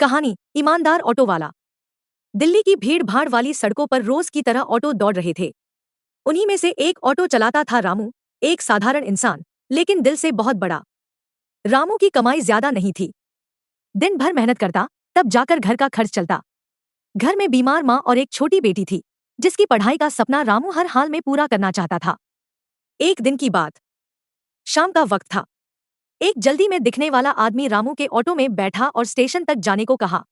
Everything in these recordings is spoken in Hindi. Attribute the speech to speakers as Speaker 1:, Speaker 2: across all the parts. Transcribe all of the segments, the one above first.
Speaker 1: कहानी ईमानदार ऑटो वाला। दिल्ली की भीड़ भाड़ वाली सड़कों पर रोज की तरह ऑटो दौड़ रहे थे। उन्हीं में से एक ऑटो चलाता था रामू, एक साधारण इंसान, लेकिन दिल से बहुत बड़ा। रामू की कमाई ज्यादा नहीं थी। दिन भर मेहनत करता, तब जाकर घर का खर्च चलता। घर में बीमार माँ और एक छोटी बेटी थी, जिसकी पढ़ाई का सपना रामू हर हाल में पूरा करना चाहता था। एक दिन की बात, शाम का वक्त था। एक जल्दी में दिखने वाला आदमी रामू के ऑटो में बैठा और स्टेशन तक जाने को कहा।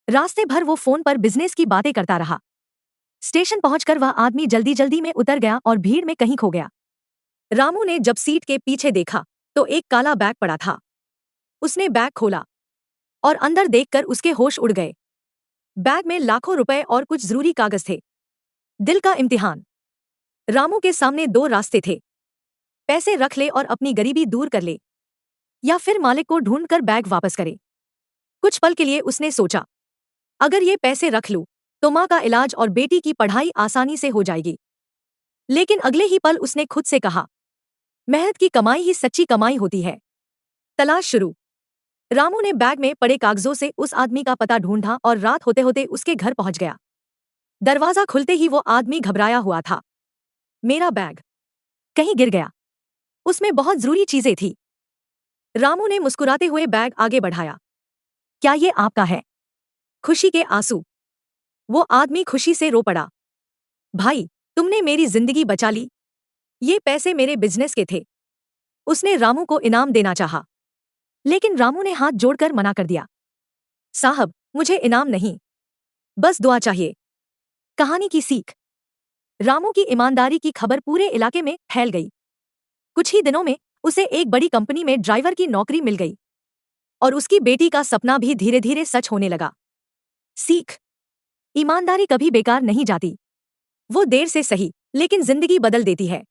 Speaker 1: रास्ते भर वो फोन पर बिजनेस की बातें करता रहा। स्टेशन पहुंचकर वह आदमी जल्दी जल्दी में उतर गया और भीड़ में कहीं खो गया। रामू ने जब सीट के पीछे देखा तो एक काला बैग पड़ा था। उसने बैग खोला और अंदर देखकर उसके होश उड़ गए। बैग में लाखों रुपए और कुछ जरूरी कागज थे। दिल का इम्तिहान। रामू के सामने दो रास्ते थे। पैसे रख ले और अपनी गरीबी दूर कर ले, या फिर मालिक को ढूंढकर बैग वापस करे। कुछ पल के लिए उसने सोचा, अगर ये पैसे रख लूं तो माँ का इलाज और बेटी की पढ़ाई आसानी से हो जाएगी। लेकिन अगले ही पल उसने खुद से कहा, मेहनत की कमाई ही सच्ची कमाई होती है। तलाश शुरू। रामू ने बैग में पड़े कागजों से उस आदमी का पता ढूंढा और रात होते होते उसके घर पहुंच गया। दरवाजा खुलते ही वो आदमी घबराया हुआ था। मेरा बैग कहीं गिर गया। उसमें बहुत जरूरी चीजें थी। रामू ने मुस्कुराते हुए बैग आगे बढ़ाया। क्या ये आपका है? खुशी के आंसू। वो आदमी खुशी से रो पड़ा। भाई, तुमने मेरी जिंदगी बचा ली। ये पैसे मेरे बिजनेस के थे। उसने रामू को इनाम देना चाहा, लेकिन रामू ने हाथ जोड़कर मना कर दिया। साहब, मुझे इनाम नहीं, बस दुआ चाहिए। कहानी की सीख। रामू की ईमानदारी की खबर पूरे इलाके में फैल गई। कुछ ही दिनों में उसे एक बड़ी कंपनी में ड्राइवर की नौकरी मिल गई और उसकी बेटी का सपना भी धीरे धीरे सच होने लगा। सीख। ईमानदारी कभी बेकार नहीं जाती। वो देर से सही, लेकिन जिंदगी बदल देती है।